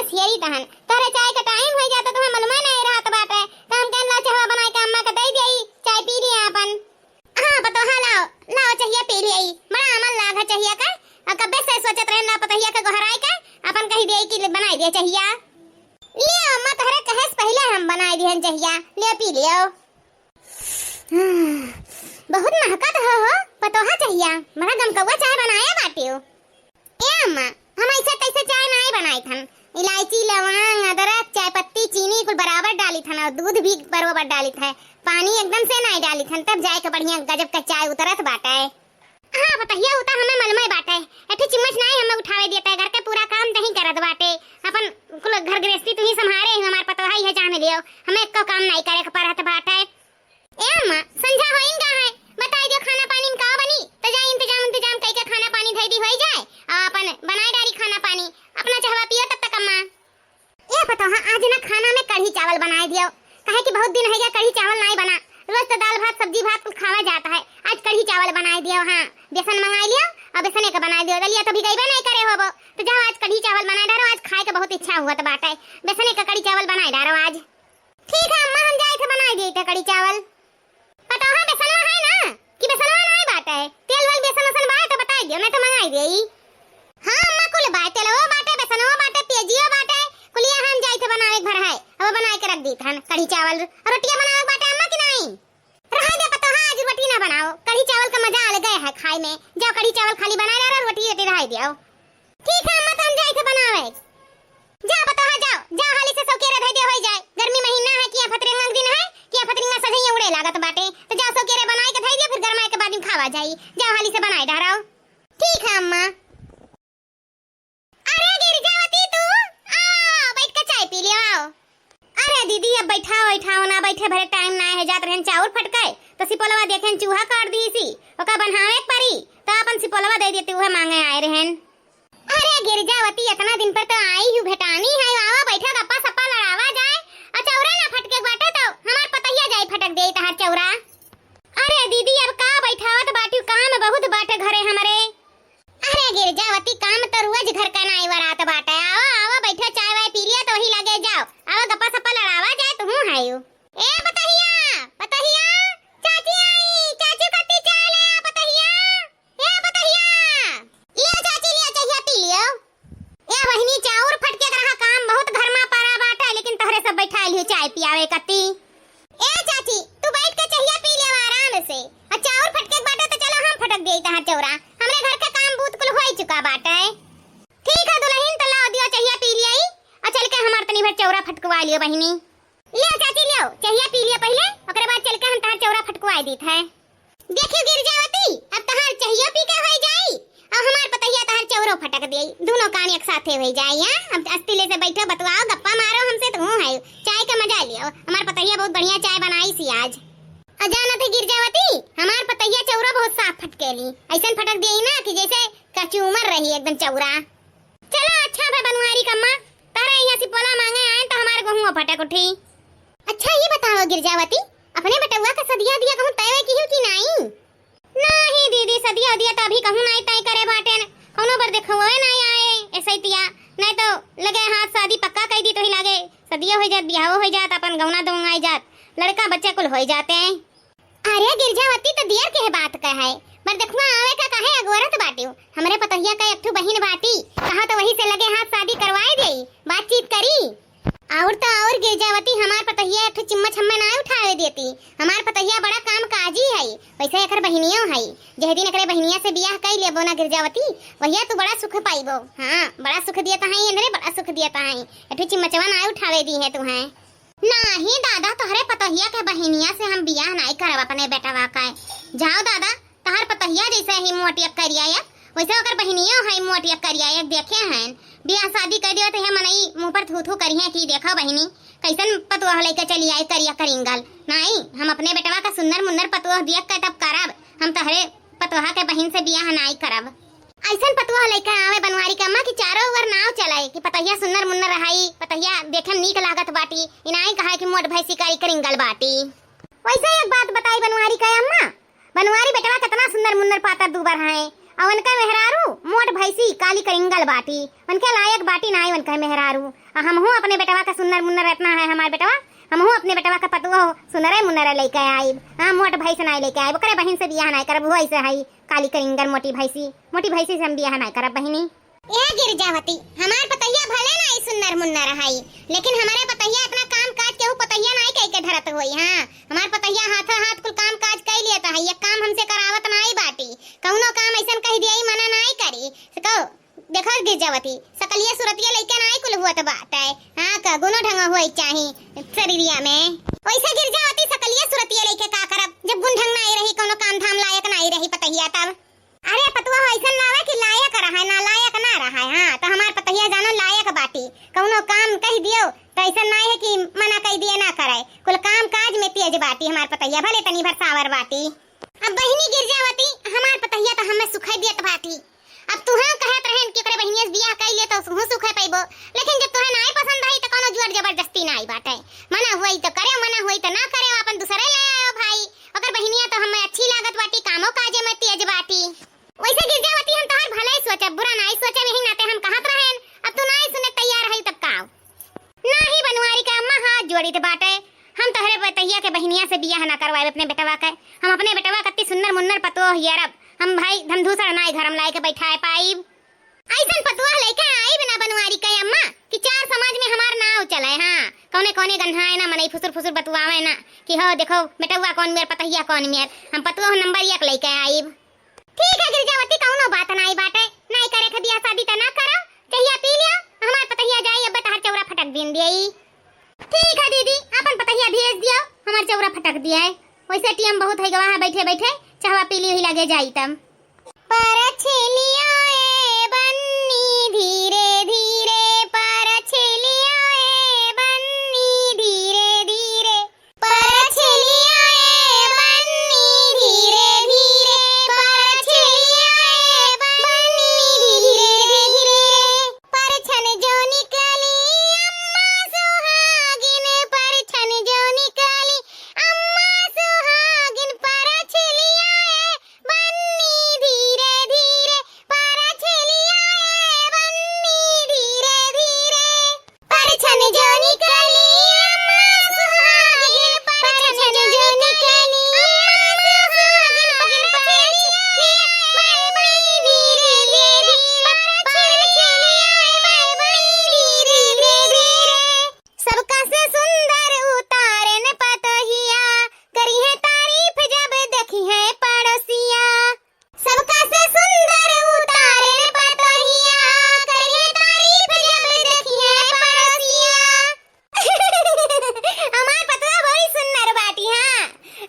बस यही तहन तोरे चाय का टाइम हो जाता तुम्हें मालूम नहीं रहत बाटे तो हम कहन ला चाय बनाई के अम्मा के दे देई चाय पी लिया अपन। हां पतो हां लाओ लाओ चाहिए पी लिया बड़ा अमल लाग चाहिए का कबे से सोचत रहना पतहिया के घहराई के अपन कही दे कि बनाई दे चाहिए ले अम्मा तोहरे कहे से पहले हम बनाई दिहन चाहिए ले पी लियो। बहुत महकत हो पतोहा चाहिए बड़ा गमकौआ चाय बनाया बाटियो। ए अम्मा हम ऐसे कैसे चाय नहीं बनाई थन इलायची लवंग अदरक चाय पत्ती चीनी कुल बराबर डाली थन और दूध भी बराबर डाली थे पानी एकदम से नहीं डाली थन तब जाए के बढ़िया गजब का चाय उतरत बाटे। हां बताइए उता हमें मालूम बाटे एठी चिम्मच नहीं हमें उठावे देता घर के पूरा काम नहीं करत बाटे अपन कुल घर गृहस्थी तू ही संभाले हमार पतोहा ही है जाने लियो हमें एको काम नहीं करे के परत बाटे। ए अम्मा संझा होइन का है बताई दो खाना पानी में का बनी त जाई इंतजाम कई के खाना पानी धई दी होई जाए अपन बनाई डारी खाना पानी अपना चाहवा पियो तब तक अम्मा। ए पता है आज ना खाना में कढ़ी चावल बनाए दियो कहे कि बहुत दिन है गया कढ़ी चावल नहीं बना रोज तो दाल भात सब्जी भात कुछ खावा जाता है आज कढ़ी चावल बनाए दियो। हां बेसन मंगा लियो और बेसन के बनाए दियो दलिया तो भिगैबे नहीं करे होबो तो जाओ आज कढ़ी चावल बनाए डारो आज खाए के बहुत इच्छा हुआ तो बाटे बेसन के कढ़ी चावल बनाए डारो आज। ठीक है अम्मा हम जाए थे बनाई दी थे कढ़ी चावल पता है बेसनवा है ना कि बेसनवा नहीं बाटे तेल वाल बेसन वसन बाटे तो बताई दियो मैं तो मंगाई देई। हां अम्मा कुल बाटे तेलवा बाटे बेसनवा बाटे तेजियो बाटे कुलिया हम जाई थे बनावे घर है अब बनाए के रख दी थन कढ़ी चावल और रोटियां बनावे बाटे अम्मा कि नहीं रह दे पता है आज रोटी ना बनाओ कढ़ी चावल का मजा अलग है खाए में जाओ कढ़ी चावल खाली बना ले और रोटी रह दियो। ठीक है अम्मा तो हम जाई थे बनावे जा पता है जाओ हाली से सौकेरे धई दे होई जाए गर्मी महीना है कि फतरिंगा दिन है कि फतरिंगा सजई उड़े लागत बाटे तो जाओ सौकेरे बनाई के धई दे फिर गरमाए के बाद में खावा जाई जाओ हाली से बनाई डारो। ठीक है अम्मा। अरे गिरजावती तू आओ बैठ के चाय पी लियो आओ। अरे दीदी अब बैठाओ ना बैठे भरे टाइम ना है जात रहन चाउर फटके तो सिपोलवा देखेन चूहा काट दी सी ओका बनावे परी तो अपन सिपोलवा दे देती उहे मांगे आए रहन। अरे गिरजावती इतना दिन पर तो आई हूं भेटानी है आवा बैठा गप्पा सप्पा लड़ावा जाए और चौरा ना फटके बाटे तो हमार पतैया जाई फटक देई तहार चौरा। अरे दीदी अब का बैठावत बाटी काम बहुत बाटे घरे हमरे। अरे गिरजावती काम तो रोज घर का नहीं वरात बाटे आवा बैठा चाय वाय पी लिया तो वही लगे जाओ आवा गप्पा सप्पा लड़ावा जाए तू हायू। ए पतैया चाची आई चाची कत्ती चाय ले आ पतैया ए पतैया ले चाची ले चाहिए पी लियो। ए बहिनी चाउर फटके रहा काम बहुत घर में पड़ा बाटा लेकिन तोहरे सब बैठा लियो चाय पियावे कत्ती। ए चाची तू बैठ के चाहिए पी ले आराम से और चाउर फटके बाटा तो चलो हम फटक देई तहां चौरा हमरे घर का काम बहुत कुल होई चुका बाटा है। ठीक है दुल्हन तो लाओ दियो चाहिए पी लिया और चल के हमार तनी भर चौरा फटकवा लियो बहिनी ले चाची लियो चाहिए पी लिया पहले ओकरे बाद चल के हम तहां चौरा फटकवाई दी थे। देखियो गिरजावती अब तहार चाहिए पी के होई जाई और हमार पतैया तहार चौरो फटक देई दोनों काम एक साथे होई जाई। हां अब अस्तिले से बैठो बतवाओ गप्पा मारो हमसे तो है चाय का मजा लियो हमार पतैया बहुत बढ़िया चाय बनाई सी आज। अजाना थे गिरजावती हमार पतैया चौरा बहुत साफ फटकेली ऐसन फटक देई ना कि जैसे कचूमर रही एकदम चौरा। चलो अच्छा है बनवारी कम्मा तारे यहां से पोला मांगे आए तो हमार गहुआ फटक उठी। अच्छा ये बताओ गिरजावती अपने बटुआ का सदिया दिया कहूं तय की हो कि नहीं। नहीं दीदी सदिया दिया तो अभी कहूं नहीं तय करे बाटे कोनो बर देखोए नहीं आए ऐसे तिया नहीं तो लगे हाथ शादी पक्का कर दी तो ही लगे सदिया हो जात बियाह हो जात अपन गौना दूंगाई जात लड़का बच्चे कुल हो जाते हैं। अरे गिरजावती तो देर के बात का है पर देखवा आवे का काहे अगवरत बाटी हमरे पतहिया का एकठो बहिन बाटी कहा तो वही से लगे हाथ शादी करवाई देई बातचीत करी और तो और गिरजावती हमार पतहिया एकठो चिम्मच हमें ना उठावे देती हमार पतहिया बड़ा काम काजी है वैसे एकर बहिनियो है जह दिन एकरे बहिनिया से बियाह कर लेबो ना गिरजावती वहिया तू बड़ा सुख पाइबो। हां बड़ा सुख दिया है इनरे बड़ा सुख दिया है एकठो चिम्मचवा ना उठावे दी है तू है नहीं दादा तोहरे पतहिया के बहिनिया से हम बियाह नहीं करब अपने बेटावा का जाओ दादा तहार पतहिया जैसे ही मोटिया करिया वैसे ओकर बहिनियो है मोटिया करिया देखे हैं बियाह शादी कर दियो तो है मनई मुंह पर थू थू करिया कि देखो बहिनी कैसन पतुआ लेके चली आई करिया करिंगल नहीं हम अपने बेटवा का सुंदर मुन्नर पतुआ देख के तब करब हम तहरे पतुआ के बहिन से बियाह नहीं करब। ऐसन पतुआ लेके आवे बनवारी के अम्मा की चारों ओर नाव चलाए कि पतहिया सुंदर मुन्नर रहाई पतहिया देखे नीक लागत बाटी इनाई कहा कि मोट भैंसी करी करिंगल बाटी। वैसे एक बात बताई बनवारी का अम्मा बनवारी बेटवा कितना सुंदर मुन्नर पाता दूबर है और उनका मेहरारू मोट भैंसी काली करिंगल बाटी, उनके लायक बाटी नाई उनका मेहरारू। हमहू अपने बेटवा का सुन्नर मुन्नर इतना है हमार बेटवा, हमहू अपने बेटवा का पतुआ सुनरे मुन्नर लेके आईब। हां मोट भैंस नाई लेके आईब, ओकरे बहन से बियाह नाई करब, वही से हई काली करिंगल मोटी भैंसी से हम बियाह नाई करब बहिनी। ए गिरजावती, हमार पतैया भले नाई सुन्नर मुन्नर हई, लेकिन हमारे पतैया इतना काम काज केहू पतैया नाई कह के धरत होई। हां हमार पतैया हाथ हाथ कुल काम काज कई लेता है, ये काम हमसे करावत नाई बाटी, कौनो काम ऐसन कह दियई मना नाई करी। कहो देखो गिरजावती, सकलिया सुरतिया लइका नाई कुल हुआ त बात है। हां का गुनो ढंग होई चाही शरीरिया में, वैसे गिरजावती सकलिया सुरतिया लइका का करब जब गुण ढंग नाई रही, कोनो काम धाम लायक नाई रही पतैया तब। अरे पतुआ ऐसन ना है कि लायक रहा ना लायक ना रहा। हां तो हमार पतैया जानो लायक बाटी, कौनो काम कह दियो तो ऐसा ना है कि मना कह दिए ना करे, कुल काम काज में तेज बाटी हमार पतैया, भले तनी भर सावर बाटी। अब बहिनी गिरजावती, हमार पतैया तो हमें सुखाई दियत बाटी। अब तुहा कहत रहन कि ओकरे बहिनिया से बियाह कई ले तो हूं सुखे पैबो, लेकिन जब तोहे नाई पसंद आई तो कोनो जोर जबरदस्ती नाई बाटे। मना हुई तो करे, मना हुई तो ना करे, अपन दूसरे ले आयो भाई। ओकर बहिनिया तो हमें अच्छी लागत बाटी, कामो काजे में तेज बाटी। वैसे गिरजावती हम तोहर भलाई सोचब, बुरा नाई सोचब, यही नाते हम कहत रहन। अब तू नाई सुने तैयार रही तब काव नाही बनवारी का अम्मा हाथ जोड़ी त बाटे, हम तोहरे पतैया के बहिनिया से बियाह ना करवाए अपने बेटवा के। हम अपने बेटवा कत्ती सुन्नर मुन्नर पतो हियरब, हम भाई धमधूसर नाई घरम लाए के बैठाए पाइब। ऐसन पतुआ लेके आई बिना बनवारी के अम्मा कि चार समाज में हमार नाव चले। हां कौने कौने गन्हाए ना मनई फुसुर फुसुर बतुआवे ना कि हो देखो बेटवा कौन मेर पतैया कौन मेर, हम पतुआ नंबर 1 लेके आईब। ठीक है गिरजावती, कौनो बात नाई बाटे, नाई करे के बियाह शादी त ना करो, कहिया पी लिया हमार पतैया जाई अब तहर चौरा फटक दिन दियई। ठीक है दीदी, अपन पतैया भेज दियो, हमार चौरा फटक दिया। वैसे टीएम बहुत है गवा है, बैठे बैठे चाहवा पी ली ही लगे जाई तम। पर छेलिया ए बन्नी धीरे धीरे, पर छेलिया ए बन्नी धीरे धीरे, पर छेलिया ए बन्नी धीरे धीरे, पर छेलिया ए बन्नी धीरे धीरे, पर छन जो निकली अम्मा सुहागिन, पर छन जो निकली अम्मा सुहागिन, पर छेलिया ए बन्नी धीरे धीरे, पर छेलिया ए बन्नी धीरे धीरे, पर छन जो निकली अम्मा सुहागिन, पर छन जो निकली अम्मा सुहागिन, पर छेलिया ए बन्नी धीरे धीरे, पर छेलिया ए बन्नी धीरे धीरे। सबका से सुंदर उतारन पतहिया, करी है तारीफ जब देखी है पड़ोसिया। सबका से सुंदर उतारन पतहिया, करी है तारीफ जब देखी है पड़ोसिया। हमार पतुआ बड़ी सुंदर बाटी। हां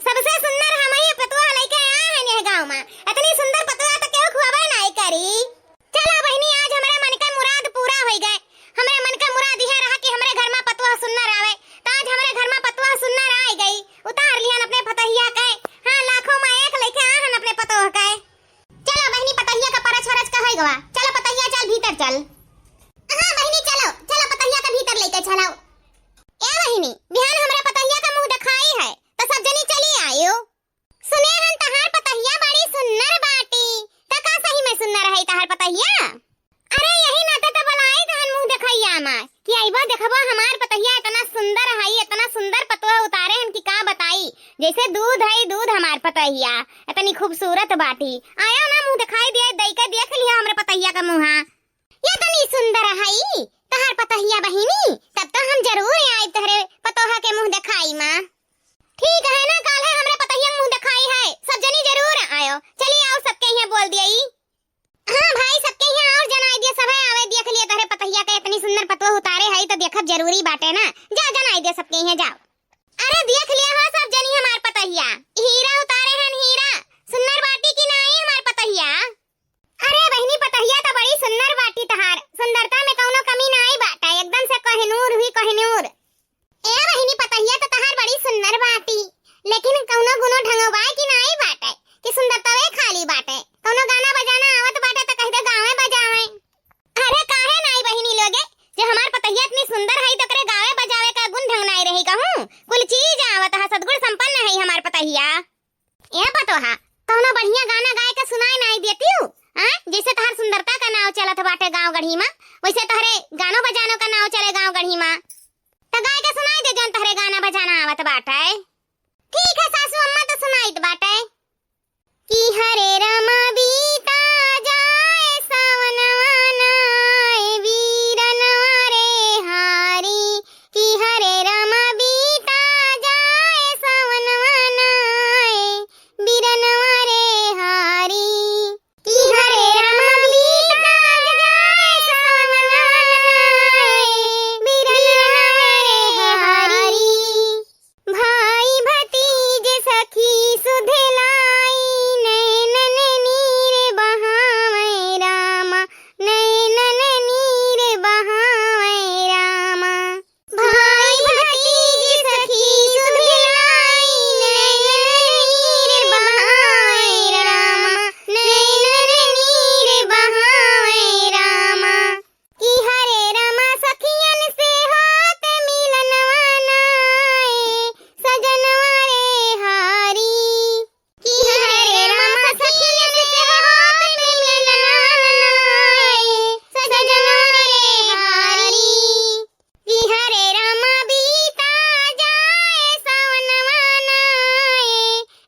सबसे सुंदर हमई पतुआ लेके आए हैं ने गांव में, इतनी सुंदर पतुआ तो केहू खुआबे नहीं करी। चलो बहिनी, आज हमारे मन का मुराद पूरा हो गए। हमारे मन का मुराद यह रहा कि हमारे घर में पतुआ सुंदर आवे, तो आज हमारे घर में पतुआ सुंदर आ गई। उतार लिहन अपने पतहिया के, हां लाखों में एक लेके आहन अपने पतोह के। चलो बहिनी, पतहिया का परछ वरछ का होई गवा, चलो पतहिया चल भीतर चल। हां बहिनी चलो चलो पतहिया के भीतर लेके चलो। ए बहिनी, बिहान हमारे पतहिया का मुंह दिखाई है तो सब जनी चली आयो। सुने हन तहार पतहिया बड़ी सुंदर बाटी, त का सही में सुंदर है तहार पतहिया? अरे यही नाते तो बुलाई तहन मुंह दिखाइया मा कि आइबो देखबो हमार पतहिया इतना सुंदर है, इतना सुंदर पतुआ उतारे हन कि का बताई, जैसे दूध है दूध हमार पतहिया, इतनी खूबसूरत बाटी। आयो ना मुंह दिखाई दिया, दई के देख लिया हमरे पतहिया का मुंहा, ये इतनी सुंदर है तहार पतहिया बहिनी, तब तो हम जरूर आइब तहरे पतोहा के मुंह दिखाई मा। ठीक है ना, काल है हमरे पतहिया मुंह दिखाई है, सब जनी जरूर आयो। चलिए आओ सबके यहाँ बोल दियई। हां भाई सबके यहाँ और जनाई दिया, सब आवे देख लिए तहरे पतहिया के इतनी सुंदर पतुआ उतारे है तो देखब जरूरी बाटे ना, जा जनाई दे सबके यहाँ जाओ। अरे देख लिया हो सब जनी हमार पतहिया, हीरा उतारे हन हीरा, सुंदर बाटी की नाई हमार पतहिया। अरे बहिनी पतहिया तो बड़ी सुंदर बाटी तहार, सुंदरता में कौनो कमी नाई बाटा, एकदम से कोहिनूर हुई कोहिनूर। ए बहिनी पतहिया तो तहार बड़ी सुंदर बाटी, लेकिन कौनो गुनो ढंगवा की नाई बाटे कि सुंदरता वे खाली बाटे, कौनो गाना बजाना आवत बाटे तो कह दे गावे बजावे। अरे काहे नाई बहिनी लोगे, जो हमार पतहिया इतनी सुंदर है तो करे गावे बजावे का गुण ढंग नाई रही कहूं, कुल चीज आवत है, सद्गुण संपन्न है हमार पतहिया। ए पतोहा कौनो बढ़िया गाना गाए के सुनाई नहीं देती हूं। हां बाटे गांव गढ़ी में, वैसे तहरे गानो बजानो का नाव चले गांव गढ़ी में। त गाय के सुनाई दे जौन तहरे गाना बजाना आवत बाटे। ठीक है सासू अम्मा, तो सुनाई दे बाटे कि हरे रमा बीता जाए सावनवा नाए वीरनवा रे हारी, कि हरे रमा बीता जाए सावनवा नाए वीरनवा रे हारी, कि हरे रमा बीता जाए सावनवा नाए वीरनवा रे हारी। भाई भतीजे सखी सुधलाई नैनन नीर बहावे रामा, नैनन नीर बहावे रामा। भाई भतीजे सखी सुधलाई नैनन नीर बहावे रामा, नैनन नीर बहावे रामा। कि हरे रमा सखियन से हाथ मिलनवा नाए सजनवा रे हारी, कि हरे रमा सखियन से हाथ मिलनवा नाए सजनवा रे हारी, कि हरे रमा बीता जाए सावनवा नाए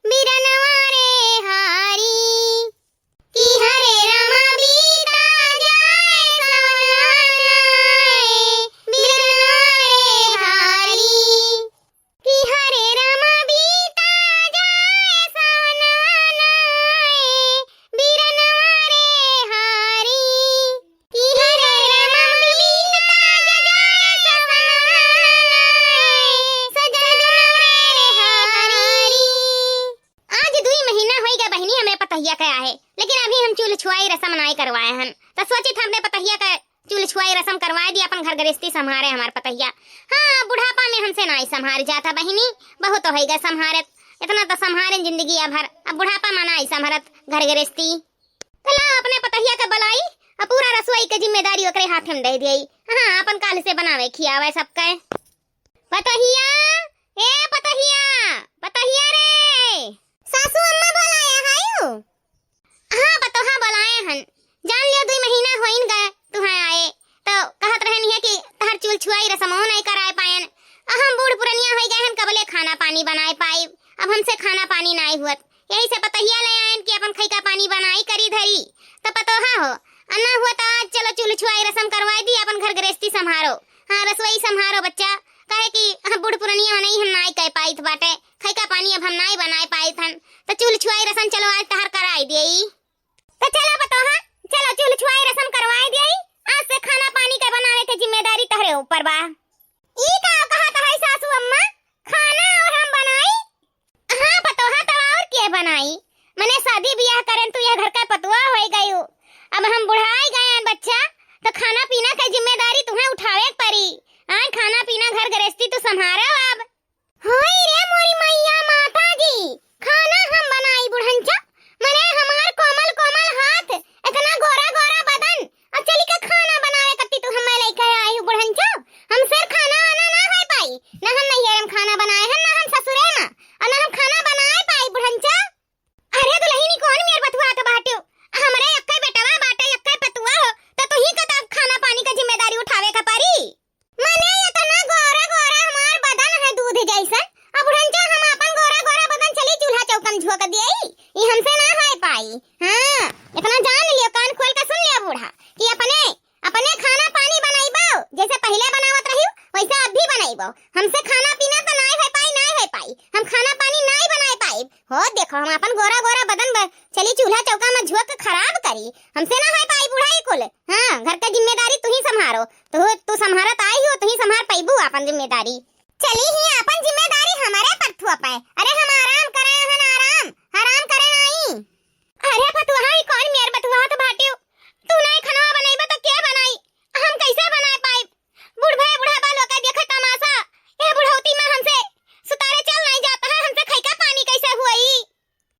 वीरनवा रे हारी, कि हरे रमा बीता जाए सावनवा नाए वीरनवा रे हारी, कि हरे रमा बीता जाए सावनवा नाए वीरनवा रे हारी, कि हरे रमा बीता जाए सावनवा नाए सजनवा रे हारी। आज 2 महीना होई गए बहनी हमें पतहिया के आए, लेकिन अभी हम चूल छुआई रसम नहीं करवाए हन। तो सोचित हमने पतहिया का चूल छुआई रसम करवाए दी, अपन घर गृहस्थी संभारे हमार पतहिया। हाँ, बुढ़ापा में हमसे नहीं संभार जाता बहनी, बहुत हो गए संभारत, इतना तो संभारे जिंदगी भर, अब बुढ़ापा में नहीं संभारत घर गृहस्थी। तो ला अपने पतहिया के बलाई, अब पूरा रसोई के जिम्मेदारी ओकरे हाथ में दे दी। हाँ, अपन काल से बनावे खियावे सबके। पतहिया, ए पतहिया, पतहिया रे। सासू अम्मा बुलाया हायो। हाँ पतोहा बुलाए हन, जान लियो 2 महीना होइन गए तुहां आए, तो कहत रहनी है कि तहर चूल छुआई रसमो नहीं कराए पायन। हम बूढ़ पुरनिया हो गए हन, कबले खाना पानी बनाए पाई, अब हमसे खाना पानी नहीं हुआ। यही से पतहिया ले आयन कि अपन खैका पानी बनाई करी धरी। तो पतोहा हो अन्ना हुआ तो आज चलो चूल छुआई रसम करवाई दी, अपन घर गृहस्थी संभारो। हाँ, रसोई संभारो बच्चा, कहे कि हम बूढ़ पुरनिया नहीं, हम नहीं कह पाई बाटे, खैका पानी अब हम नहीं बनाए पाई थन। तो चूल छुआई रसम चलो आज तहर कराई दियई। तो चलो पतोहा, चलो चूल छुआई रसम करवाई दियई। आज से खाना पानी के बनावे के जिम्मेदारी तहरे ऊपर बा। ई का कहत है सासू अम्मा, खाना और हम बनाई? हाँ पतोहा, तो और के बनाई? मने शादी ब्याह करें तू ये घर का पतुआ हो गई हो, अब हम बुढ़ाई गए बच्चा, तो खाना पीना की जिम्मेदारी तुम्हें उठावे पड़ी। आज खाना पीना घर गृहस्थी तू संभारो अब। होई रे मोरी मैया माता जी, खाना हम बनाई बुढ़ंचा, मने हमार कोमल कोमल हाथ, इतना गोरा गोरा बदन, और चली के खाना बनावे कत्ती तू हमें लेके आई हो बुढ़ंचा। हमसे खाना आना ना है पाई, ना हम नहीं हम खाना बनाए हैं, ना हम ससुरे में, और ना हम खाना बनाए पाई बुढ़ंचा। अरे दुल्हनी कौन मेर बतुआ तो बाटियो, हमरे अक्के बेटवा बाटे अक्के पतुआ हो, तो तू ही का खाना पानी का जिम्मेदारी उठावे का परी। मने इतना गोरा गोरा हमार बदन है दूध जैसन, अब बुढ़ंचा हम अपन गोरा गोरा बदन चली चूल्हा चौकन झोक दियई, ये हमसे ना है पाई। हाँ, इतना जान लियो, कान खोल के सुन लियो बूढ़ा, कि अपने अपने खाना पानी बनाइबो, जैसे पहले बनावत रहियो वैसे अब भी बनाइबो। हमसे खाना पीना तो नहीं है पाई, नहीं है पाई, हम खाना पानी नहीं बनाए पाई। हो देखो हम अपन गोरा गोरा बदन चली चूल्हा चौका में झोक खराब करी, हमसे ना है पाई बुढ़ाई कुल। हाँ, घर का जिम्मेदारी तू ही संभारो, तू संभारत आई हो, तू ही संभार पाइबू अपन जिम्मेदारी। चली ही अपन जिम्मेदारी हमारे पर थुआ पाए। अरे हम आराम करे हन, आराम करे नहीं। अरे पतुहा ई कौन मेर बतुहा तो बाटियो, तू नहीं खाना बनाइबा तो क्या बनाई, हम कैसे बनाए पाई? बूढ़ भाई बुढ़ा बालों का देखा तमाशा, ये बुढ़ौती में हमसे सुतारे चल नहीं जाता है, हमसे खैका पानी कैसे हुई?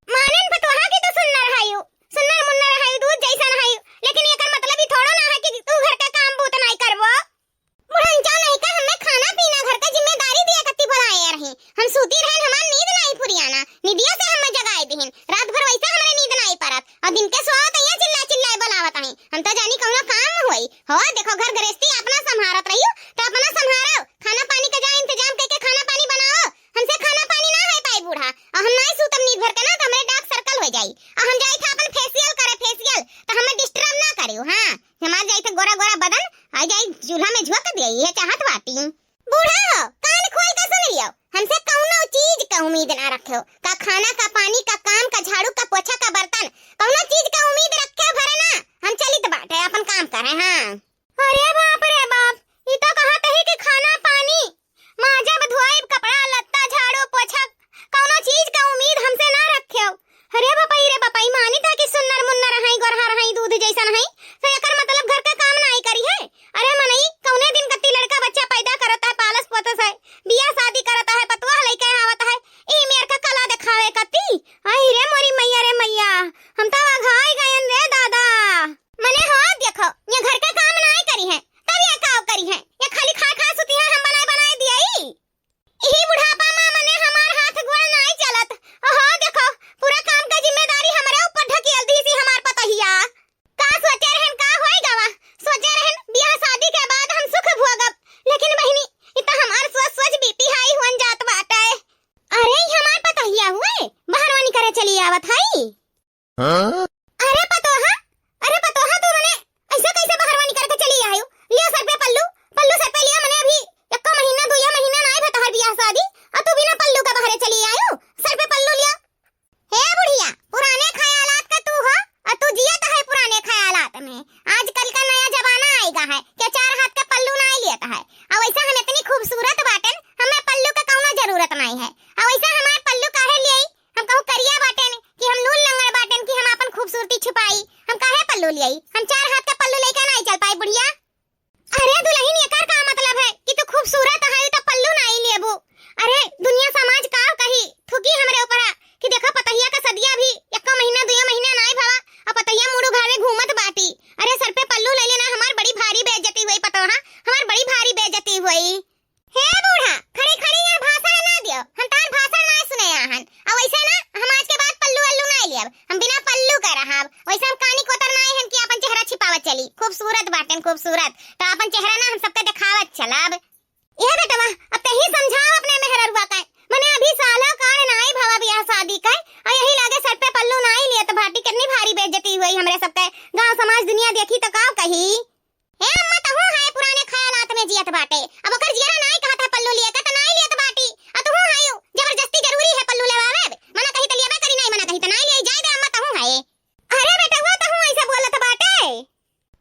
मानन पतुहा की तो सुन्नर हायु, सुन्नर मुन्नर हायु, दूध जैसा हायु, लेकिन ये मतलब ही थोड़ा ना है कि तू घर का काम बूत नहीं करबो। बुढ़ंचा नहीं का हमें खाना पीना घर का जिम्मेदारी दिया कत्ती बनाए रही, हम सूती रहन, हमार नींद नहीं पुरियाना, निदिया से हमें जगाए दिहिन, रात भर वैसा हमरे नींद नहीं परत, और दिन के सोवत यहाँ चिल्ला चिल्लाए बुलावत आई, हम तो जानी कौनो काम हो देखो घर गृहस्थी अपना संभारत रहियो तो अपना संभारो, खाना पानी का जा इंतजाम करके खाना पानी बनाओ। हमसे खाना पानी ना है पाई बूढ़ा, और हम नहीं सूतम नींद भर के ना तो हमरे डार्क सर्कल हो जाई। और हम जाई था अपन फेशियल करे, फेशियल तो हमें डिस्टर्ब ना करियो। हां हमार जाई थे गोरा गोरा बदन आ जाई चूल्हा में झोंक देई, ये चाहत बाटी। बूढ़ा हो कान खोल के सुन लियो, हमसे कौनो चीज का उम्मीद ना रखियो, का खाना का पानी का काम का झाड़ू का पोछा का बर्तन कौनो चीज का उम्मीद रखे भरे ना। हम चलित बाटे अपन काम करे। हां अरे बाप रे बाप, ई तो कहत है कि खाना पानी माजा धोई कपड़ा लत्ता झाड़ू पोछा कौनो चीज का उम्मीद हमसे ना रखियो। अरे बापाई रे बापाई, मानी था कि सुन्नर मुन्नर हई गोरहा रही दूध जैसन हई, तो एकर मतलब घर का काम नहीं करी है। अरे मनई कौने दिन कत्ती लड़का बच्चा पैदा करता है, पालस पोतस है, बियाह शादी करता है, पतवा लइका आवत है, ई मेर का कला दिखावे कत्ती। आई रे मोरी मैया रे मैया, हम तो अघाई गयन रे दादा। मने हो देखो ये घर का काम नहीं करी है तब ये काव करी है, ये खाली खा खा सुती है, हम बनाए दियाई। यही बुढ़ापा में मने हमार हाथ गोड़ नहीं चलत। ओहो देखो पूरा काम का जिम्मेदारी हमारे ऊपर ढकेल दी सी हमार पतहिया। का सोचे रहन का होई गवा, सोचे रहन बियाह शादी के बाद हम सुख भोगब, लेकिन बहिनी इ त हमार सोच बीपी हाई होन जात बाटे। अरे हमार पतहिया हुए बहरवानी करे चली आवत हई। अरे पतोहा, अरे पतोहा तू मने ऐसा कैसे बहरवानी करके चली आयो? लियो सर पे पल्लू, पल्लू सर पे लिया, मने अभी एक महीना 2 महीना नहीं भता हर बियाह शादी और तू बिना पल्लू का बहरे चली आयो। सर पे पल्लू लिया। हे बुढ़िया पुराने ख्यालात का तू हो और तू जियत है पुराने ख्यालात में। आजकल का नया जमाना आएगा है कि 4 हाथ का पल्लू नहीं लेता है, और वैसा हम इतनी खूबसूरत बाटन हमें पल्लू का कौनो जरूरत नहीं है। और वैसा हमार पल्लू काहे लिए हम कहूं करिया बाटन कि हम लूल लंगड़ बाटन कि हम अपन खूबसूरती छुपाई, हम काहे पल्लू लिए? हम 4 हाथ का पल्लू लेके नहीं चल पाई बुढ़िया। अरे दुल्हन एकर का मतलब है कि तू खूबसूरत है तो पल्लू नहीं लेबू। अरे दुनिया समाज का कही थुकी हमरे ऊपर कि देखा पतहिया का सदिया भी 1 महीना 2 महीना नहीं भवा और पतहिया मुड़ू घावे घूमत बाटी। अरे सर पे पल्लू ले लेना, हमार बड़ी भारी बेइज्जती हुई पतोहा, हमार बड़ी भारी बेइज्जती हुई। हे बूढ़ा खड़ी खड़ी यहाँ भाषण ना दियो, हम तार भाषण ना सुने आहन। और वैसे ना हम आज के बाद पल्लू अल्लू नहीं लेब, हम बिना पल्लू का रहब। वैसे हम कानी कोतर नहीं हम कि अपन चेहरा छिपावत चली, खूबसूरत बाटन खूबसूरत तो अपन चेहरा ना हम सबके दिखावत चलब। ये बेटवा अब ते ही समझाओ अपने मेहररुआ का, मने अभी साला काढ़ नहीं भवा बियाह शादी का और यही लागे सर पे पल्लू नहीं लिए तो भाटी कितनी भारी बेइज्जती हुई हमरे सबके। गांव समाज दुनिया देखी तो का कही। ए अम्मा तहु है पुराने ख्यालात में जियत बाटे, अब ओकर जियरा नहीं कहत है पल्लू लिए का तो नहीं लियत बाटी। आ तहु है जबरदस्ती जरूरी है पल्लू लेवावे, मना कही तो लेबे करी, नहीं मना कही तो नहीं ले जाए दे अम्मा तहु है। अरे बेटा वो तहु ऐसे बोलत बाटे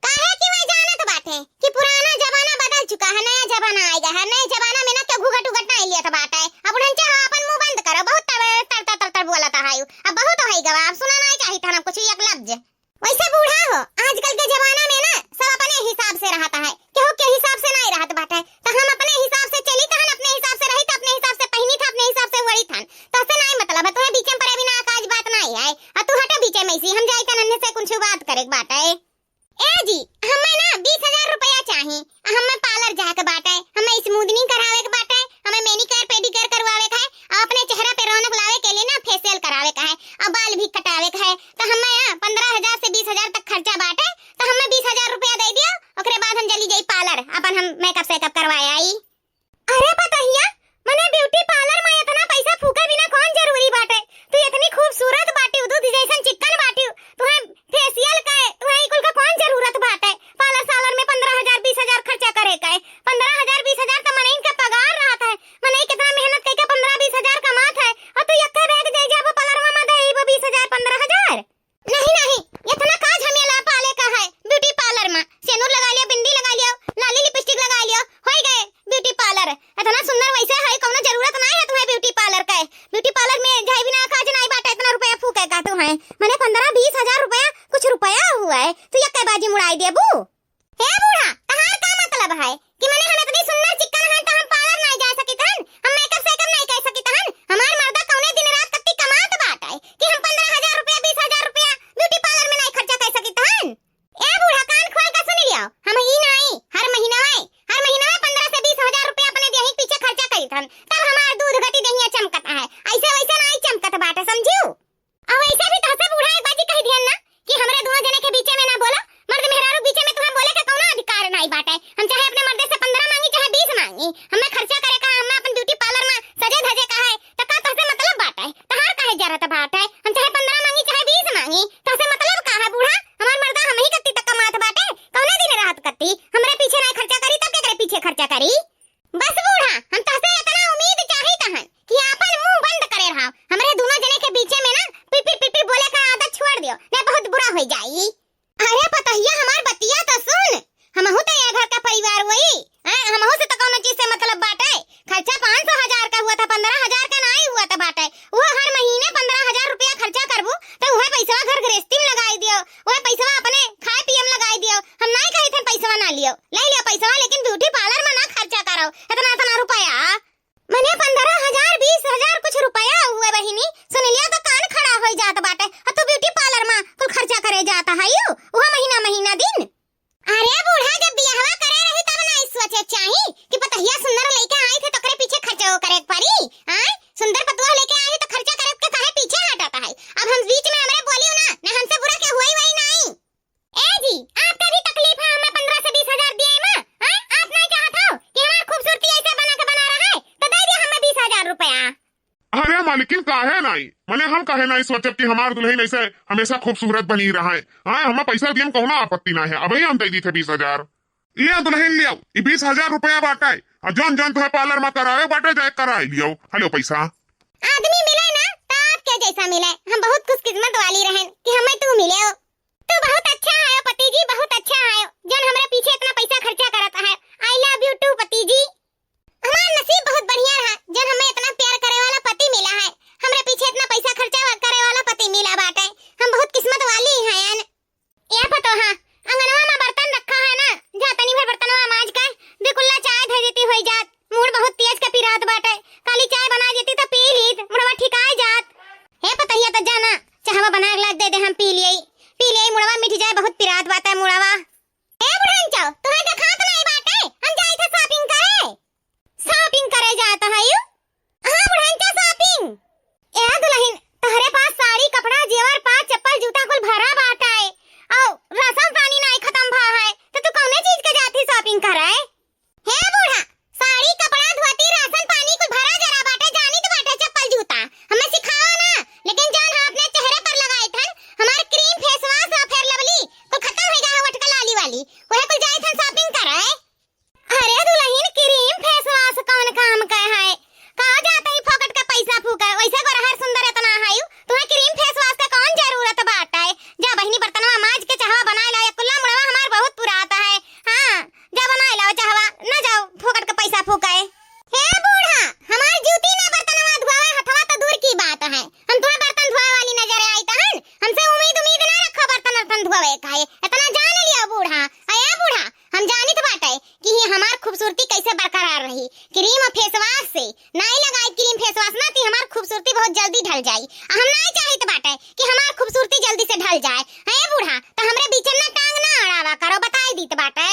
काहे कि वही जानत बाटे कि पुराना जमाना बदल चुका है, नया जमाना आएगा है। नए जमाना में ना क्यों घुघट उगट नहीं लियत बाटे। अब उड़न चाह अपन मुंह बंद करो, बहुत तर बोलत है। अब बहुत होई गवा, अब सुना नहीं चाहिए था ना कुछ एक लफ्ज। वैसे बूढ़ा हो आजकल के जमाना में ना सब अपने हिसाब से रहता है, केहू के हिसाब से नहीं रहत बाटे। तो हम अपने हिसाब से चली तहन, अपने हिसाब से रही, अपने हिसाब से पहनी था, अपने हिसाब से वड़ी थन, तो से नहीं मतलब है। तुम्हें बीच में परे बिना काज बात नहीं है, और तू हटे बीच में से हम जाई त नन्हे से कुछ बात करे बाटे। ए जी हमें ना 20,000 रुपया चाहिए, हमें पार्लर जाके बाटे, हमें स्मूथनिंग करावे के बाटे, हमें मैनिक्योर पेडिक्योर करवावे का है, और अपने चेहरा पे रौनक लावे के लिए ना फेशियल करावे का है, और बाल भी कटावे का है। तो हमें 15,000 से 20,000 तक खर्चा बाटे, तो हमें 20,000 रुपया दे दियो, ओकरे बाद हम चली जाई पार्लर अपन हम मेकअप सेकअप करवाए आई। अरे पतहिया मने ब्यूटी पार्लर में इतना पैसा फूके बिना कौन जरूरी बाटे? तू इतनी खूबसूरत बाटी, दूध जैसन चिकन बाटी, तुम्हें फेशियल का तुम्हें कुल का कौन जरूरत बाटे? पार्लर सालर में 15,000 20,000 खर्चा करे का है। 15,000 20,000 तो मने इनका पगार रहता है, मने कितना मेहनत करके 15-20,000 कमात है, और तू यक्का बैग दे जाबो पार्लर में दे 20,000 15,000। नहीं नहीं इतना काज हमें ला पाले का है। ब्यूटी पार्लर में सेनूर लगा लिया, बिंदी लगा लिया, लाली लिपस्टिक लगा लिया, हो हमरे पीछे नहीं खर्चा करी तब केकरे पीछे खर्चा करी। बस बूढ़ा हम तहसे इतना उम्मीद चाही तहन कि आपन मुंह बंद करे रहा। हमरे दोनों जने के बीच में ना पिपी पिपी बोले का आदत छोड़ दियो, नहीं बहुत बुरा हो जाई। अरे पतहिया हमार बतिया तो सुन, हमहू तो ये घर का परिवार वही, हमहू से तो कौनो चीज से मतलब बाटे। खर्चा 500,000 का हुआ था, 15,000 का नहीं हुआ था बाटे। वो हर महीने 15,000 रुपया खर्चा करबू तो वह पैसा घर गृहस्थी में लगाई दियो, वह पैसा अपने खाए पिए में लगाई दियो। हम नहीं कही थे पैसा ना लियो, ले लियो पैसा, लेकिन ब्यूटी पार्लर में ना खर्चा करो इतना रुपया। मने 15,000 20,000 कुछ रुपया हुआ बहिनी, सुन लिया तो कान खड़ा हो जात बाटे। तू ब्यूटी पार्लर में कुल खर्चा करे जाता है यू वह महीना दिन। अरे बूढ़ा जब बियाहवा करे रही तब ना सोचे चाही कि पतहिया सुंदर लेके आई थे तो करे पीछे खर्चा करे पड़ी। सुंदर पतुआ लेके आई तो खर्चा करे के काहे पीछे हटाता है। अब हम बीच में हमरे बोलियो ना हमसे बुरा के हुई वही नहीं। ए जी आपका भी तकलीफ है, हमें 15 से 20,000 दिए मां। आप नहीं चाहत हो कि हमार खूबसूरती ऐसे बना रहा है तो दे दिया हमें 20,000 रुपया। अरे मालिकिन काहे नहीं, मने हम काहे नहीं सोचब कि हमार दुल्हन ऐसे हमेशा खूबसूरत बनी रहा है। हमें पैसा दिए कौनो आपत्ति ना है। अभी हम दे दी थे 20,000। लिया दुल्हन लियो, 20,000 रुपया बाटे और जौन तुम्हें पार्लर में करावे बाटे जाए कराए लियो। हेलो पैसा आदमी मिले ना तो आपके जैसा मिले। हम बहुत खुशकिस्मत वाली रहन कि हमें तू मिले हो। तू बहुत अच्छा है पति जी, बहुत अच्छा है जौन हमरे पीछे इतना पैसा खर्चा करता है। आई लव यू टू पति जी। हमारा नसीब बहुत बढ़िया रहा जब हमें इतना प्यार करे वाला पति मिला है, हमरे पीछे इतना पैसा खर्चा करे वाला पति मिला बाटे। हम बहुत किस्मत वाली हैं। ये पतो हां अंगनवा में बर्तन रखा है ना, जा तनी भर बर्तनवा मांज के बिकुल्ला चाय धर देती होई जात। मूड बहुत तेज के पिरात बाटे, काली चाय बना देती तो पी लीत, मुड़वा ठिकाई जात। हे पतहिया तो जाना चाहवा बना के लाद दे दे, हम पी लिये मुड़वा मिट जाए, बहुत पिरात बाटे मुड़वा। ए बुढ़न चाओ तुहे देखात नहीं बाटे, हम जाई थे शॉपिंग करे जाता है यू। हां बुढ़न चा शॉपिंग। ए दुल्हन तहरे पास साड़ी कपड़ा जेवर पास चप्पल जूता कुल भरा बाटा है और राशन पानी नहीं खत्म भा है तो तू कौने चीज के जाती शॉपिंग करे। हे बूढ़ा साड़ी कपड़ा धोती राशन पानी कुल भरा जरा बाटे, जानी तो बाटे चप्पल जूता हमें सिखाओ ना। लेकिन जान हम अपने चेहरे पर लगाए थन हमार क्रीम फेस वॉश और फेयर लवली कुल खत्म हो गया वटका लाली वाली, वह कुल जाए थन शॉपिंग करे। अरे दुल्हन क्रीम फेस वॉश कौन काम का है, कहा जाता है फोकट का पैसा फूका वैसे को हर सुंदर इतना है तुम्हें क्रीम फेस वॉश का कौन जरूरत बाटा है। जा बहिनी बर्तनवा मांज के चाहवा बना लो, कुल्ला मुड़वा हमार बहुत पुराता है। हां जा बना लो चाहवा, ना जाओ फोकट का पैसा फूका है। हे बूढ़ा हमार जूती ना बर्तनवा धोवे हथवा तो दूर की बात है, हम तुम्हें बर्तन धोए वाली नजर आई तहन हमसे उम्मीद ना रखो बर्तन धोवे का है। इतना जान लियो बूढ़ा। अया बूढ़ा हम जानित बाटे कि हमार खूबसूरती कैसे बरकरार रही। क्रीम और फेस वॉश से नहीं लगाई क्रीम फेस वॉश ना ती हमार खूबसूरती बहुत जल्दी ढल जाई। हम नहीं चाहत बाटे कि हमार खूबसूरती जल्दी से ढल जाए। है बूढ़ा तो हमरे बीच में टांग ना अड़ावा करो, बताई दीत बाटे।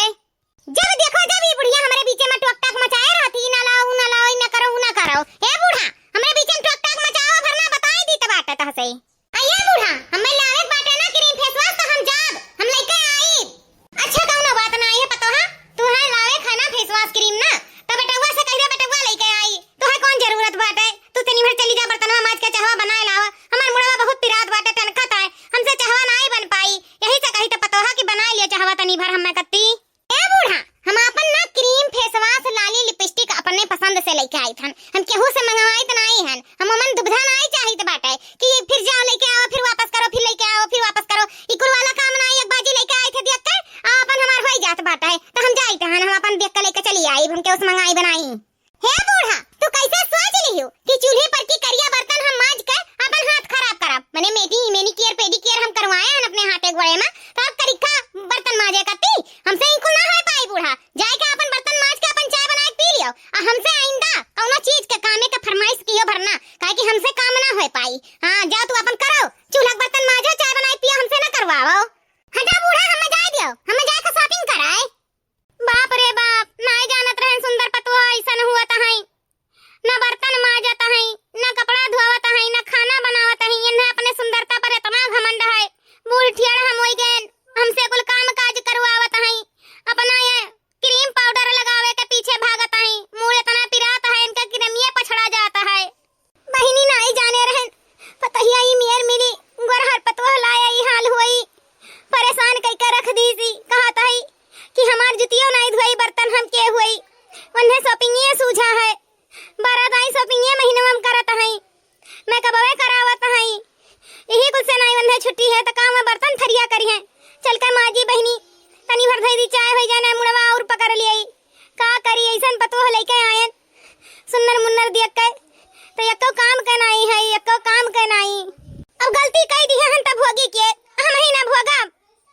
जब देखो जब ये बुढ़िया हमरे बीच में टोक टाक मचाए रहती ना लाओ ना करो। हे बूढ़ा हमरे बीच में टोक टाक मचाओ वरना बताई दीत बाटे तहसे। अया बूढ़ा हमें लावे बाटे ना क्रीम फेस वॉश तो हम जाब हम लेके आई। अच्छा कौनो बात ना है पतो हां तू है लावे खाना फेस वॉश क्रीम ना तो बेटवा से कह दे बेटवा लेके आई। तो है कौन जरूरत बाटे, तू तनी भर चली जा बर्तनवा मांज के चाहवा बनाए लावा। हमार मुड़वा बहुत पिरात बाटे तनखत है, हमसे चाहवा नहीं बन पाई, यही से कही तो पतो हां कि बना लिया चाहवा तनी भर हमें कत्ती। ए बूढ़ा हम अपन ना क्रीम फेस वॉश लाली लिपस्टिक अपने पसंद से लेके आई थन, हम केहू से मंगवाई त नहीं हन। हम मन दुबधा नहीं चाहित बाटे कि फिर जाओ लेके आओ फिर वापस करो फिर लेके आओ फिर वापस करो, ई कुल वाला काम नहीं। एक बाजी लेके आई थे देख के अपन हमार होई जात बाटे तो हम जाई तहन हम अपन देख के लेके चली आई, हम के उस मंगाई बनाई। हे बूढ़ा तू कैसे सोच लियो कि चूल्हे पर की करिया बर्तन हम मांज के अपन हाथ खराब करब। मने मेनिक्योर पेडिक्योर हम करवाए हन अपने हाथे गोड़े में तो अब तरीका बर्तन मांजे कती हमसे ई कुल ना हो पाई। बूढ़ा जाए के अपन बर्तन मांज के अपन चाय बना के पी लियो और हमसे आइंदा कौनो चीज के कामे का फरमाइश कियो भरना काहे कि हमसे काम ना हो पाई। हां जाओ तू अपन करो चूल्हा बर्तन मांजो चाय बनाए पियो, हमसे ना करवाओ। हटा बूढ़ा हमें जाए दियो, हमें जाए के शॉपिंग कराए। बाप रे बाप नहीं जानत रहन सुंदर पतुआ ऐसन हुआ है, ना बर्तन मांजत है ना कपड़ा धोवत है ना खाना बनावत है। इन्हें अपने सुंदरता पर इतना घमंड है, बूढ़ ठियाड़ हम होई गए हमसे कुल काम काज करवावत है। अपना ये क्रीम नहीं धोई बर्तन हम के हुई उन्हें शॉपिंग ये सूझा है बारात आई शॉपिंग ये महीने में हम करत हई मैं कबवे करावत हई यही कुछ से नहीं उन्हें छुट्टी है तो काम में बर्तन थरिया करी है चल कर माजी बहनी तनी भर धई दी चाय हो जाना मुड़वा और पकड़ लियई का करी ऐसन पतो लेके आयन सुन्नर मुन्नर देख के तो एको काम के नहीं है एको काम के नहीं अब गलती कई दी है तब भोगी के हम ही ना भोगा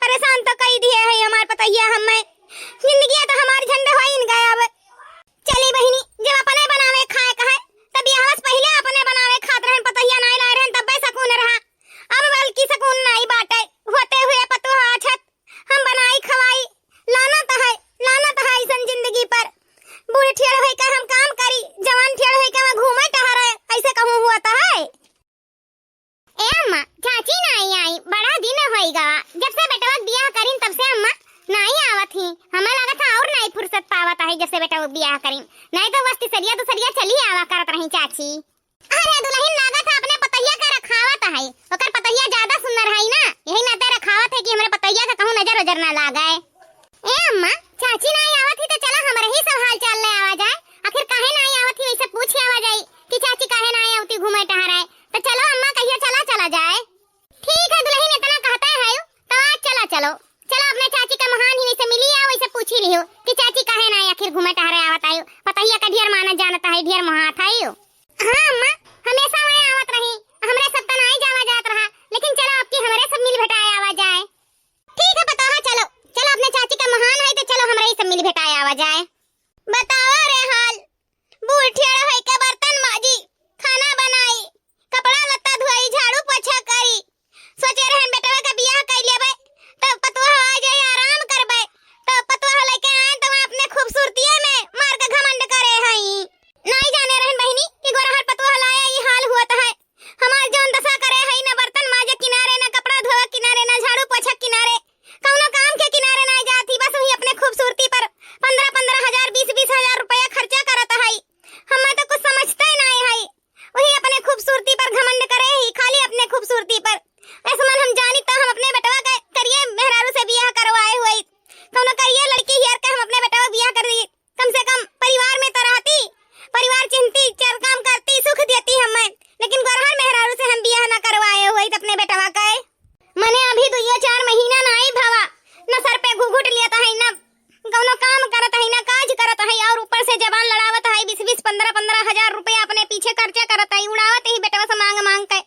परेशान तो कई दिए है हमार पतैया हमें जिंदगी तो हमार झंडा होई न गया अब चली बहनी जब अपने बनावे खाए कहे तब यह हवस पहले अपने बनावे खात रहन पतैया नहीं लाए रहन तब सकून रहा अब बल्कि सकून नहीं बाटे होते हुए पतो आछत हम बनाई खवाई लाना तो है ऐसन जिंदगी पर बूढ़ी ठेड़ होई का हम काम करी जवान ठेड़ होई का मैं घूमे टहरे ऐसे कहूं हुआ तो है ए अम्मा चाची नहीं आई बड़ा दिन होईगा जब से बेटवा बियाह करीन तब से अम्मा नहीं आवत ही हमें लगा था और नहीं फुर्सत पावत है जब से बेटा बियाह करीन नहीं तो वस्ती सरिया चली आवा करत रही चाची अरे दुल्हन लागा था अपने पतैया का रखावत है ओकर पतैया ज्यादा सुंदर है ना यही नाते रखावत है कि हमरे पतैया का कहूं नजर नजर ना लागे ए अम्मा चाची नहीं आवत ही तो चला हमरे ही सब हाल चाल ले आवा जाए आखिर काहे नहीं आवत ही ऐसे पूछ आवा जाए कि चाची काहे नहीं आवती घूमे टहराए तो चलो अम्मा कहियो चला जाए ठीक है दुल्हन इतना कहता है तो आज चलो अपने चाची का महान ही से मिली आओ इसे पूछी लियो कि चाची काहे नहीं आखिर घूमे टहरे आवत आयो पतैया का ढेर माना जानता है ढेर महात आयो हां अम्मा हमेशा मैं आवत रही हमरे सब तना ही जावा जात रहा लेकिन चलो अब की हमरे सब मिल भेटाए आवा जाए ठीक है बताओ चलो अपने चाची का महान है तो चलो हमरे ही सब मिल भेटाए आवा जाए बताओ रे हाल बूढ़ ठेड़ होई के बर्तन माजी खाना बनाई कपड़ा लत्ता धोई झाड़ू पोछा करी सोचे रहन बेटवा का बियाह कर लेबे तब पतवा आ जाए आराम करबे तब पतवा लेके आए तो अपने खूबसूरती में मार के घमंड करे हई नहीं जाने रहन बहनी कि गोरहर पतवा लाया ये हाल हुआ है हमार जौन दशा करे हई ना बर्तन माजे किनारे ना कपड़ा धोवा किनारे ना झाड़ू पोछा किनारे कौनो काम के किनारे ना जाती बस वही अपने खूबसूरती पर 15,000 20,000 रुपया खर्चा करत हई हमें तो कुछ समझते नहीं हई वही अपने खूबसूरती पर घमंड करे ही खाली अपने खूबसूरती पर ऐसा मन हम जानी तो हम अपने बेटवा का करिए मेहरारू से बियाह करवाए हुए कौनो करिए लड़की हियर के हम अपने बेटवा बियाह कर दी कम से कम परिवार में तो रहती परिवार चिंती चल काम करती सुख देती हमें लेकिन गोरहर मेहरारू से हम बियाह ना करवाए हुए अपने बेटवा का मने अभी 2-4 महीना नहीं भवा न सर पे घुघुट लिया है ना कौनो काम करत है ना काज करत है और ऊपर से जवान लड़ावत है 20 15,000 रुपया अपने पीछे खर्चा करत है उड़ावत ही बेटवा से मांग के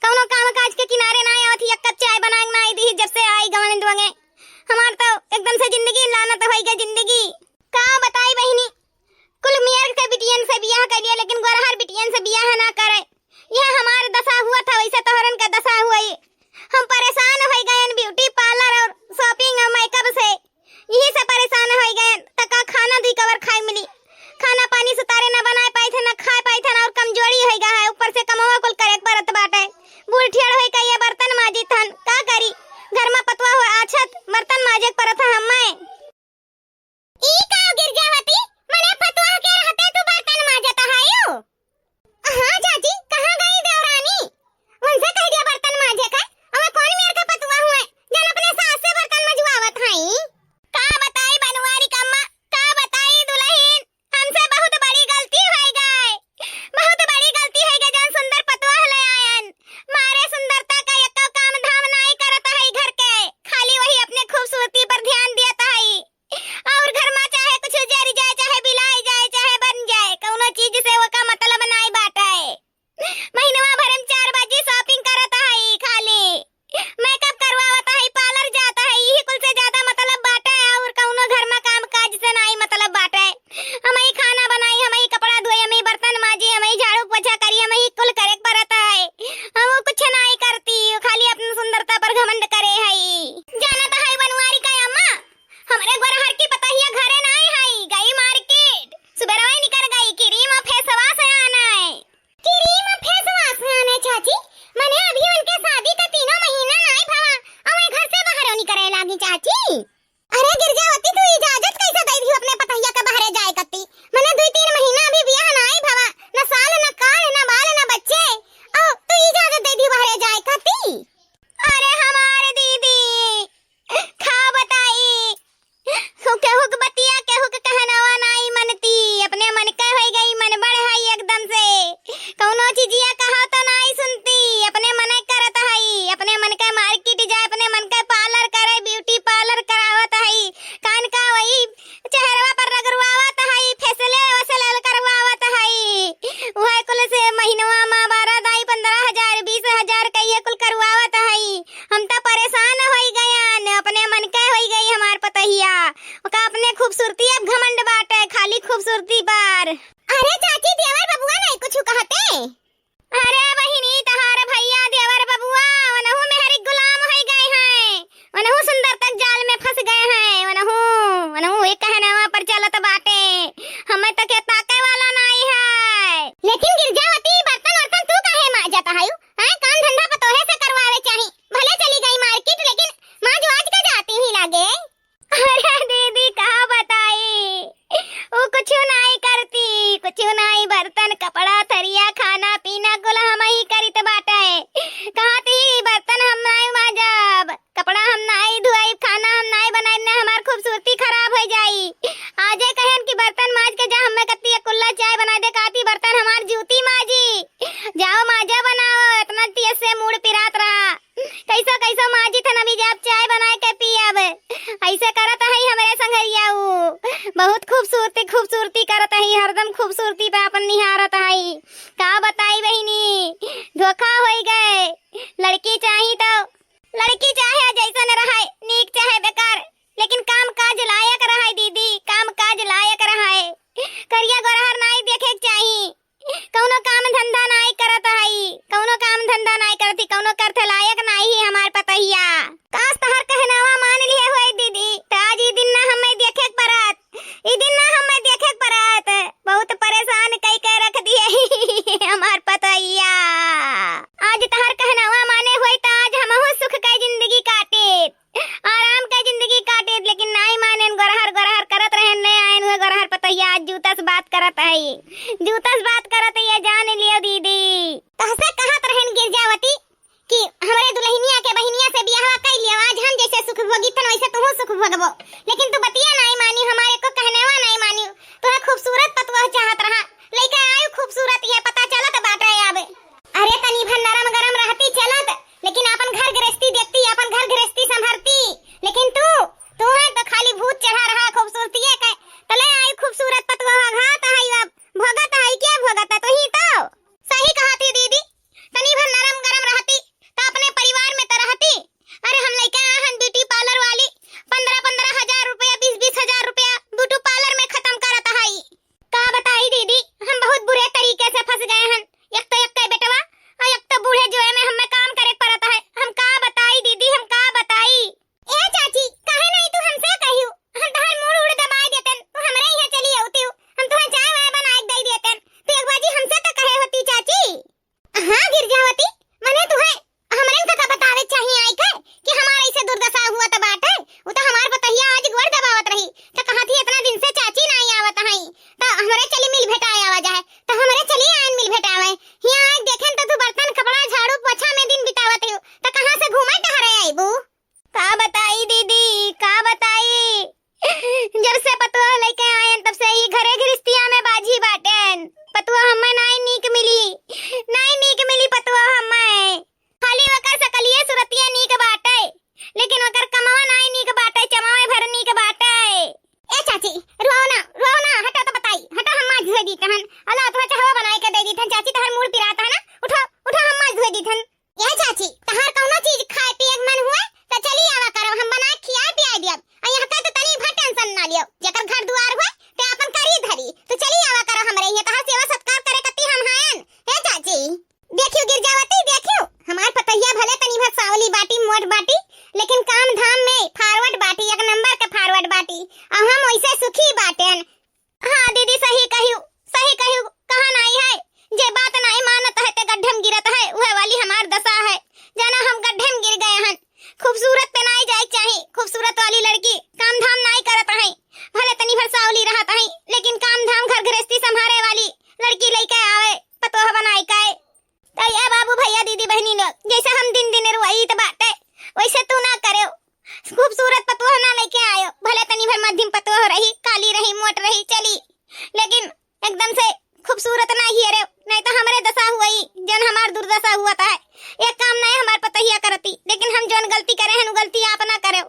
कौनो काम काज के किनारे ना आवत ही एक चाय बनाए ना दी जब से आई गवन दुंगे हमार तो एकदम से जिंदगी लानत होई गई जिंदगी का बताई बहनी कुल मियार के बिटियन से बियाह कर लिया लेकिन गोरहर बिटियन से बियाह ना करे यह हमार दशा हुआ था वैसे तोहरन का दशा हुई हम परेशान हो गए ब्यूटी पार्लर और शॉपिंग और मेकअप से यही से परेशान हो गए तका खाना दी कवर खाए मिली खाना पानी सुतारे ना बनाए पाए थे ना खाए पाए थे ना और कमजोरी हो गया है ऊपर से कमावा कुल करे परत बाटे बूढ़ ठेड़ होई का ये बर्तन माजी थन का करी घर में पतवा हो आछत बर्तन माजे परत हम्मे ई का गिरजावती मने पतवा के रहते तू बर्तन माजता हायो हां चाची कहां गई देवरानी उनसे कह दिया बर्तन माजे का और कौन मेरे का पतवा हुए जन अपने सास से बर्तन मजवावत हई का बताई बनवारी कम्मा खूबसूरती अब घमंड बाटे, खाली खूबसूरती पर। अरे चाची देवर बबुआ नहीं कुछ कहते। अरे बहिनी तहार भैया देवर बबुआ वनहु मेहरी गुलाम हो गए हैं, वनहु सुंदर तक जाल में फंस गए हैं, वनहु एक कहनावा पर चलत बाटे, हमें तो के ताके वाला नहीं है। लेकिन गिरजावती बर्तन वर्तन तू काहे मांजत है? हैं काम धंधा पतोहे से करवावे चाही, भले चली गई मार्केट लेकिन मां जो आज के जाती ही लागे। अरे दीदी कहा बताई, वो कुछ नहीं करती, कुछ नहीं, बर्तन कपड़ा थरिया खाना पीना कुल हम ही करित बाटे। कहा थी बर्तन हम नहीं मांजब, कपड़ा हम नहीं धुआई, खाना हम नहीं बनाई, ने हमार खूबसूरती खराब हो जाई। आजे कहन कि बर्तन मांज के जा, हमें कत्ती कुल्ला चाय बना दे, कहती बर्तन हमार जूती मांजी, जाओ मांजा बनाओ, इतना तेज से मूड पिरात रहा, कैसा कैसा मांजी था नबी जब चाय बनाए के पियब, ऐसे करत है हमारे संगरिया, बहुत खूबसूरती करत है, हरदम खूबसूरती पे अपन निहारत है। का बताई बहिनी, धोखा हो गए, लड़की चाहे जैसा न रहे, नीक चाहे बेकार, लेकिन काम काज लायक रहे दीदी, काम काज लायक रहे, करिया गोरहर नहीं देखे चाहिए, कौनो काम धंधा नहीं करत है, कौनो काम धंधा नहीं करती, कौनो करते लायक नहीं है हमार पतहिया। काश तहर कहनावा मान लिए होए दीदी, त आज ई दिन ना हमें देखे परत, ई दिन ना हमें देखे परत, बहुत परेशान कई के रख दिए हमार पतहिया। आज तहर कहनावा माने होई त आज हमहु सुख के जिंदगी काटे, आराम के जिंदगी काटे, लेकिन नहीं माने, गोरहर करत रहे, नहीं आयन हुए गोरहर पतहिया, आज जूता से बात करत है, जूता से बात करत है, जान लियो दीदी। तहसे कहत रहन गिरजावती कि हमरे दुल्हनिया के बहनिया से बियाह कर लिया, आज हम जैसे सुख भोगी तन वैसे तू सुख भोगबो, लेकिन तू बतिया नहीं मानी, हमारे को कहनेवा नहीं मानी, तोरा खूबसूरत पतवा चाहत रहा, लइका आयु खूबसूरत ये पता चलत बाटे अब। अरे तनी भर नरम गरम रहती चलत, लेकिन अपन घर गृहस्थी देखती, अपन घर गृहस्थी संभरती, लेकिन तू है तो खाली भूत चढ़ा रहा खूबसूरती के, तले आयु खूबसूरत पतवा घात है, अब भोगत है, क्या भोगत है, तो ही तो सही कहा थी दीदी, तनी भर नरम गरम रहती तो अपने परिवार में तो रहती। अरे हम लइका हन ब्यूटी पार्लर वाली, 15-15 हजार रुपया 20-20 हजार रुपया ब्यूटी पार्लर में खत्म करत है। का बताई दीदी, हम बहुत बुरे तरीके से फंस गए हन, एक तो बेटवा और एक तो बूढ़े जोए में हमें काम करे पड़ता है, हम का बताई दीदी, हम का बताई। ए चाची काहे नहीं तू हमसे कहियो, हम तहर मुंह उड़ दबाई देतन, तू हमरे यहां चली आउती, हम तोहर चाय वाय बनाए दे देतन, तू एक बाजी हमसे तो कहे होती चाची। हां गिरजावती मने तू है हमरे का बतावे चाहिए आई के कि हमारे ऐसे दुर्दशा हुआ त बाटे, उ त हमार बतहिया आज गोड़ दबावत रही, त कहा थी इतना दिन से चाची नहीं आवत है, त हमरे चली मिल भेटाए आवा जाए, त हमरे चली आयन मिल भेटावे, हिया आज देखें त तू बर्तन कपड़ा झाड़ू पोछा में दिन बितावत हो, त कहां से घूमे टहरे आईबू। का बताई दीदी, का बताई, जब से पतुआ लेके आयन तब से ही घरे गृहस्थिया में बाजी बाटेन, पतुआ हमें नहीं नीक मिली पतुआ हमें, खाली वकर सकलिए सुरतिया नीक बाटे, लेकिन वकर कमावा नहीं नीक बाटे, चमावे भर नीक बाटे। ए चाची रोना हटा तो बताई, हटा हम आज धोए दी तहन, अल्लाह तुम्हें चाहवा बनाए के दे दी थन, चाची तहर मूड पिराता है ना, उठो हम आज धोए दी थन। ए चाची तहर कौनो चीज खाए पिए के मन हुए त चली आवा करो, हम बना खिया पिया दियब, आ यहां का तो तनी भर टेंशन ना लियो, जेकर घर दुआर हुए ते अपन करी धरी, तो चली आवा करो हमरे यहां, तहर सेवा सत्कार करे कत्ती हम हायन। ए चाची देखियो गिरजावती, देखियो हमार पतहिया भले तनी भर सावली बाटी मोट बाटी, लेकिन काम धाम में फॉरवर्ड बाटी, एक नंबर के फॉरवर्ड बाटी, अब हम वैसे सुखी बाटेन। हां दीदी सही कहियो, कहा नहीं है, जे बात नहीं मानत है ते गड्ढे में गिरत है, वह वाली हमार दशा है, जाना हम गड्ढे में गिर गए हन। खूबसूरत पे नहीं जाए चाहिए, खूबसूरत वाली लड़की काम धाम नहीं करत है, भले तनी भर सावली रहत है, लेकिन काम धाम घर गृहस्थी संभाले वाली लड़की लेके आवे, पतोह बनाई के या बाबू भैया दीदी बहनी लोग, जैसे हम दिन रुआई त बाटे वैसे तू ना करो, खूबसूरत पतोह ना लेके आयो, भले तनी भर मध्यम पतोह रही, काली रही मोट रही चली, लेकिन एकदम से खूबसूरत ना ही रे, नहीं तो हमारे दशा हुई जन हमार दुर्दशा हुआ था। एक काम नहीं हमार पतहिया करती, लेकिन हम जोन गलती करे हैं गलती आप ना करे,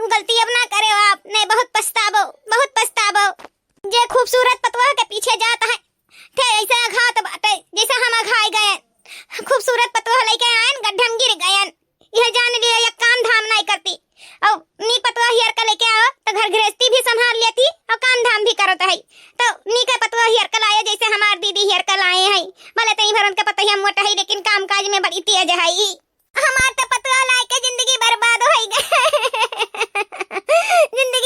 गलती अब ना करे आप, नहीं बहुत पछतावो, जे खूबसूरत पतोह के पीछे जाता है थे ऐसा घात बाटे, जैसे हम घाय गए, खूबसूरत पतोह लेके आयन गड्ढे में गिर गयन, यह जान लिया एक काम धाम नहीं करती, और नी पतोह हियर का लेके आओ तो घर गृहस्थी भी संभाल लेती करन के पता ही हम मोटा ही लेकिन काम काज में बड़ी तेज है ई हमार तो पतवा लाए के जिंदगी बर्बाद हो गई जिंदगी